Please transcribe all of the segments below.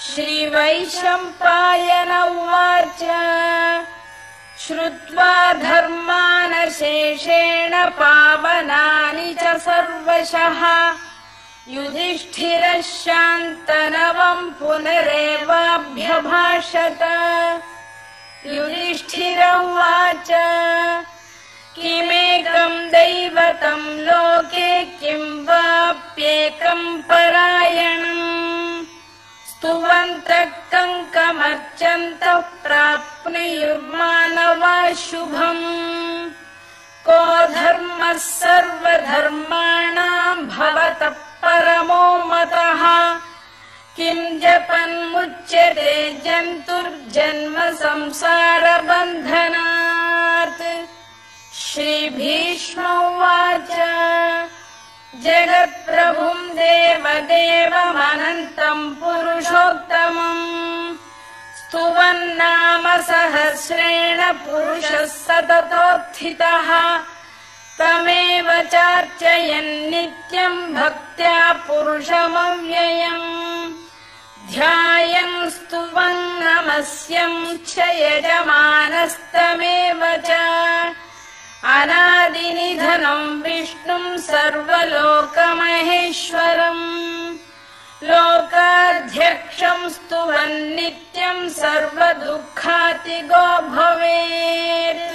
श्रीवैशम्पायन उवाच श्रुत्वा धर्मानशेषेण पावनानि च सर्वशः युधिष्ठिरः शान्तनवम् पुनरेवाभ्यभाषत। युधिष्ठिर उवाच किमेकम् दैवतम् लोके किम् वाप्येकम् परायणम् स्तुवन्तः कङ्कमर्चन्तः प्राप्नुयुर्मानवा शुभम् को धर्मः सर्वधर्माणाम् भवतः परमो मतः किम् जपन्मुच्यते जन्तुर्जन्म संसारबन्धनात्। श्रीभीष्म उवाच जगत्प्रभुम् देवदेवमनन्तम् पुरुषोत्तमम् स्तुवन्नाम सहस्रेण पुरुषः सततोत्थितः तमेव चार्चयन्नित्यम् भक्त्या पुरुषमव्ययम् ध्यायन् स्तुवन् नमस्यम् च यजमानस्तमेव च अनादिनिधनम् विष्णुम् सर्वलोकमहेश्वरम् लोकाध्यक्षम् स्तुवन्नित्यम् सर्वदुःखातिगो भवेत्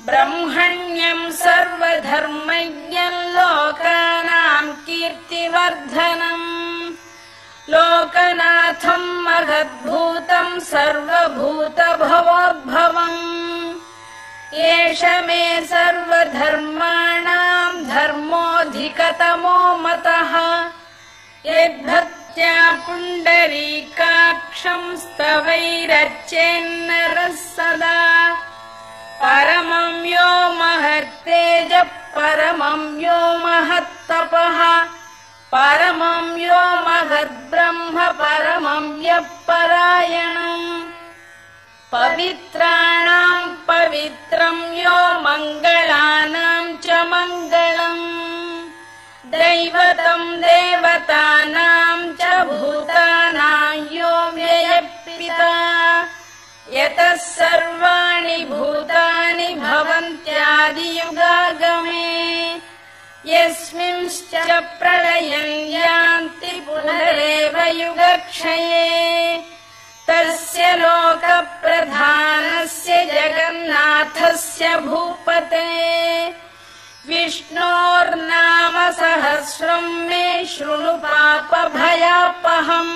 ब्रह्मण्यम् सर्वधर्मज्ञम् लोकानाम् कीर्तिवर्धनम् लोकनाथम् महद्भूतम् सर्वभूतभवोद्भवम् एष मे सर्वधर्माणाम् धर्मोऽधिकतमो मतः यद्भक्त्या पुण्डरीकाक्षम् स्तवैरर्चेन्नरः सदा परमं यो महत्तेजः परमं यो महत्तपः परमं यो महद्ब्रह्म परमं यः परायणम् पवित्राणाम् पवित्रं यो मङ्गलानाम् च मङ्गलम् दैवतम् देवतानाम् च भूतानाम् यो व्ययः यतः सर्वाणि भूतानि भवन्त्यादियुगागमे यस्मिंश्च प्रलयम् यान्ति पुनरेव युगक्षये तस्य लोकप्रधानस्य जगन्नाथस्य भूपते विष्णोर्नाम सहस्रम् मे शृणु पापभयापहम्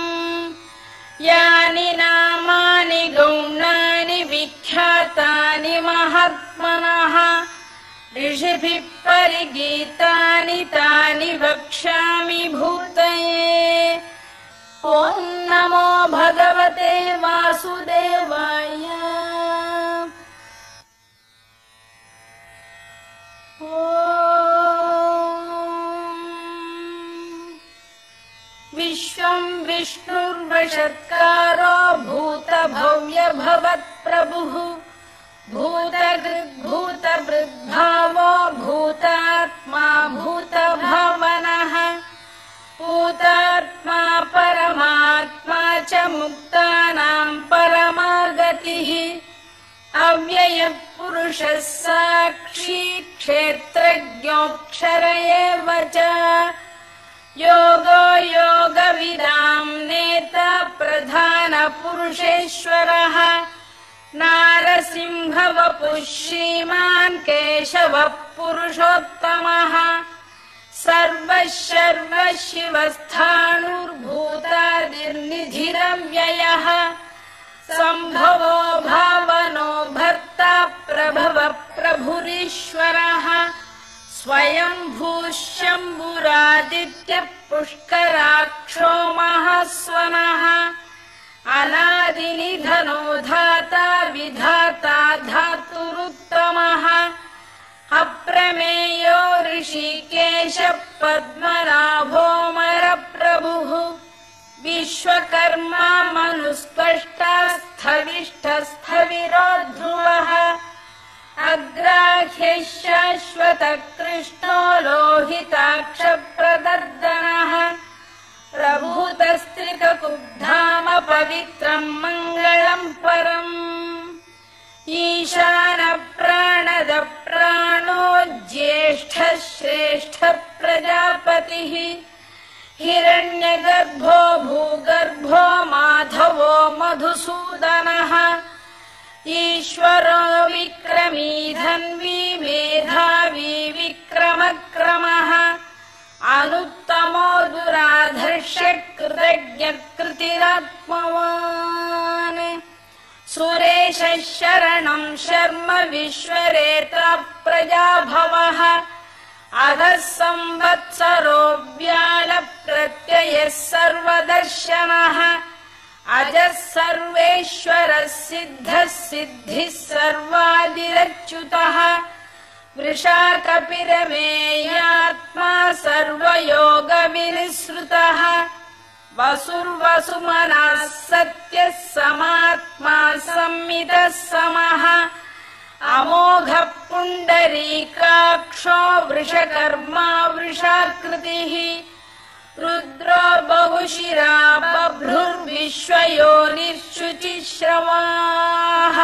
यानि नामानि गौणानि विख्यातानि महात्मनः ऋषिभिः परिगीतानि तानि वक्ष्यामि भूतये। ॐ नमो भगवते वासुदेवाय। विश्वम् विष्णुर्वषत्कारो भूतभव्यभवत्प्रभुः भूतभृद्भावो भूतात्मा भूतभावनः भूतात्मा परमात्मा च मुक्तानाम् परमा गतिः अव्ययः पुरुषः साक्षी क्षेत्रज्ञोऽक्षर एव च योगो योगविदाम् नेता प्रधानपुरुषेश्वरः नारसिंहवपुः श्रीमान् केशवः पुरुषोत्तमः सर्वशर्व शिवस्थाणुर्भूतादिर्निधिरव्ययः सम्भवो भावनो भर्ता प्रभवः प्रभुरीश्वरः स्वयंभूः शम्भुरादित्यः पुष्कराक्षो महास्वनः अनादिनिधनो धाता विधाता धातुरुत्तमः अप्रमेयो ऋषिकेशः पद्मनाभोऽमरप्रभुः विश्वकर्मा मनुस्पष्टा स्थविष्ठस्थविरो ध्रुवः अग्राह्यः शाश्वतः कृष्णो लोहिताक्षप्रदर्दनः प्रभूतस्त्रिककुब्धाम पवित्रम् मङ्गलम् परम् ईशान प्राणद प्राणो ज्येष्ठः श्रेष्ठः प्रजापतिः हिरण्यगर्भो भूगर्भो माधवो मधुसूदनः ईश्वरो विक्रमी धन्वी मेधावी विक्रमक्रमः अनुत्तमो दुराधर्ष्य कृतज्ञकृतिरात्मवान् सुरेशः शरणं शर्म विश्वरेता प्रजाभवः अधः संवत्सरो व्यालप्रत्ययः सर्वदर्शनः अजः सर्वेश्वरः सिद्धः सिद्धिः सर्वादिरच्युतः वृषाकपिरमेयात्मा सर्वयोगविनिसृतः वसुर्वसुमनः सत्यः समात्मा संमितः समः अमोघः पुण्डरीकाक्षो वृषकर्मा वृषाकृतिः रुद्रो बहुशिरा बभ्रुर्विश्वयोनिश्शुचिश्रवाः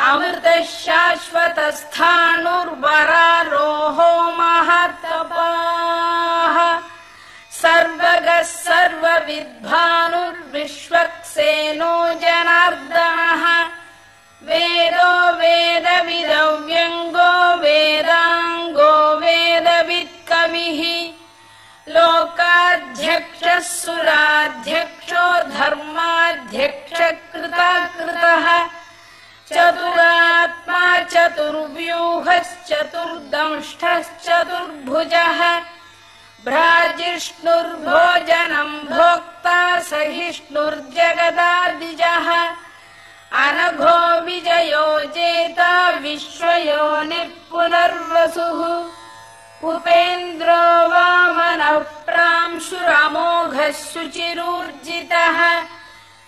अमृतः शाश्वतस्थाणुर्वरारोहो महातपाः सर्वगः सर्वविद्भानुर्विश्वक्सेनो जनार्दनः वेदो वेदविदव्यङ्गो वेदाङ्गो वेदवित्कविः लोकाध्यक्षः सुराध्यक्षो धर्माध्यक्षः कृताकृतः चतुरात्मा चतुर्व्यूहश्चतुर्दंष्टश्चतुर्भुजः भ्राजिष्णुर्भोजनं भोक्ता सहिष्णुर्जगदादिजः अनघो विजयो जेता विश्वयोनिः पुनर्वसुः उपेन्द्रो वामनः प्रांशुरमोघः शुचिरूर्जितः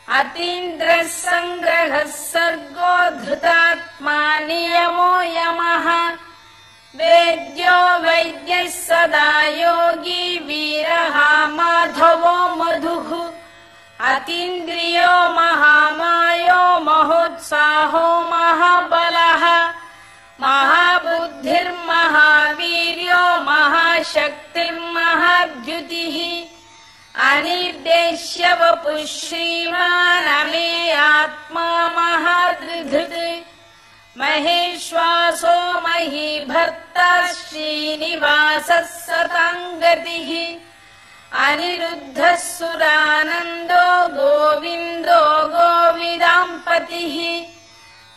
अतीन्द्रः सङ्ग्रहः सर्गो धृतात्मा नियमो यमः वेद्यो वैद्यः सदा योगी वीरः माधवो मधुः अतीन्द्रियो महामायो महोत्साहो महाबलः महाबुद्धिर्महावीर्यो महाशक्तिर्महाद्युतिः अनिर्देश्य वपुः श्रीमानमेयात्मा महादृधृत् महेश्वासो महीभर्ता श्रीनिवासः सताङ्गतिः अनिरुद्धः सुरानन्दो गोविन्दो गोविदाम्पतिः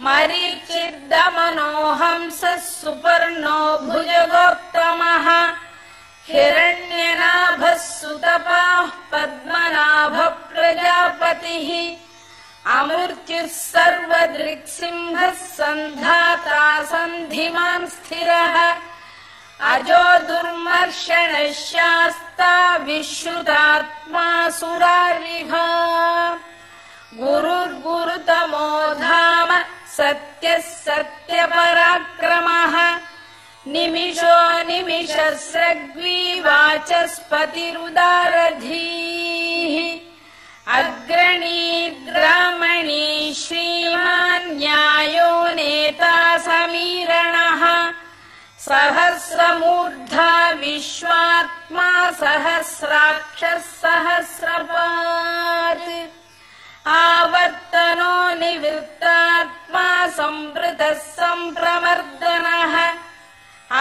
मरीचिर्दमनो हंसः सुपर्णो भुजगोत्तमः हिरण्यनाभः सुतपाः पद्मनाभः प्रजापतिः अमृत्युः सर्वदृक्सिंहः सन्धाता सन्धिमान् स्थिरः अजो दुर्मर्षणः शास्ता विश्रुतात्मा सुरारिः गुरुर्गुरुतमो धाम सत्यः सत्यपराक्रमः निमिषो निमिषस्रग्वी वाचस्पतिरुदारधीः अग्रणी ग्रामणी श्रीमान् न्यायो नेता समीरणः सहस्रमूर्धा विश्वात्मा सहस्राक्षः सहस्रपात् आवर्तनो निवृत्तात्मा संवृतः सम्प्रमर्दनः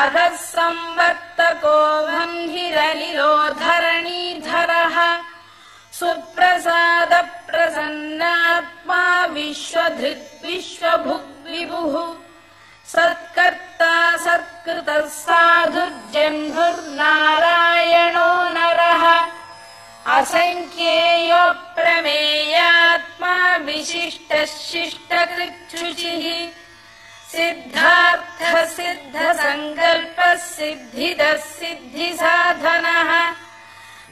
अधः संवर्तको वह्निरलिलो धरणीधरः सुप्रसादप्रसन्नात्मा विश्वधृत् विश्वभुग्विभुः सत्कर्ता सत्कृतः साधुर्जह्नुर्नारायणो नरः असङ्ख्येयो प्रमेयात्मा विशिष्टः शिष्टकृच्छुचिः सिद्धार्थः सिद्धसङ्कल्पः सिद्धिदः सिद्धिसाधनः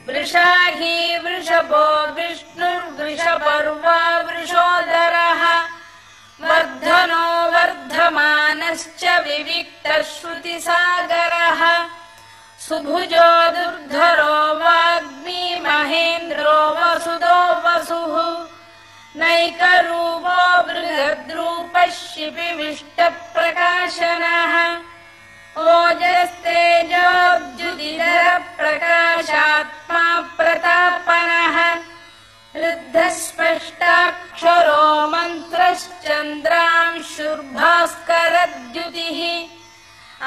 वृषाही वृषभो विष्णुर्वृषपर्वा वृषोदरः वर्धनो वर्धमानश्च विविक्तः श्रुतिसागरः सुभुजो दुर्धरो वाग्मी महेन्द्रो वसुदो वसुः नैकरूपो बृहद्रूपः शिपिविष्टप्रकाशनः ओजस्तेजोद्युतिधरप्रकाशात्मा प्रतापनः ऋद्धस्पष्टाक्षरो मन्त्रश्चन्द्रांशुर्भास्करद्युतिः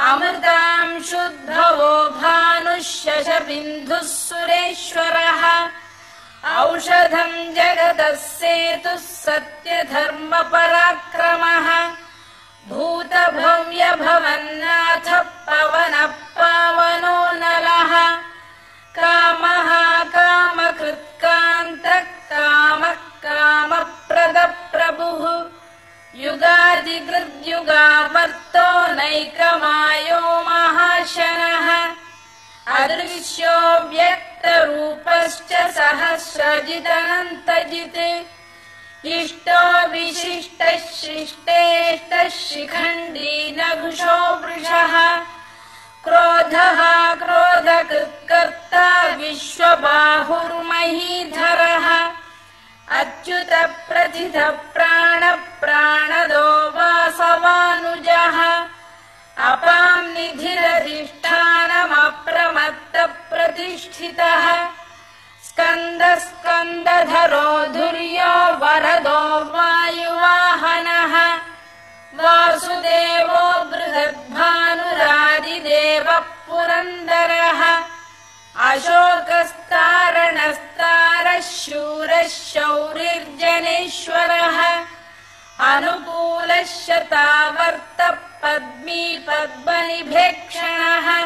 अमृतांशुद्भवो भानुः शशबिन्दुः सुरेश्वरः औषधम् जगतः सेतुः सत्यधर्मपराक्रमः भूतभव्यभवन्नाथः पवनः पावनो नलः कामः कामकृत्कान्तः कामः कामप्रदप्रभुः युगादिकृद्युगावर्तो नैकमायो महाशनः अदृश्यो व्यक्तरूपश्च सहस्रजिदनन्तजित् इष्टो विशिष्टः शिष्टेष्टः शिखण्डी नघुषो वृषः क्रोधः क्रोधकृत्कर्ता विश्वबाहुर्महीधरः अच्युतप्रथितः प्राणप्राणदो वासवानुजः अपां निधिरधिष्ठानमप्रमत्तप्रतिष्ठितः स्कन्दस्कन्दधरो धुर्यो वरदो वायुवाहनः वासुदेवो बृहद्भानुरादिदेवः पुरन्दरः अशोकस्तारणस्तारः शूरः शौरिर्जनेश्वरः अनुकूलः शतावर्तः पद्मी पद्मनिभेक्षणः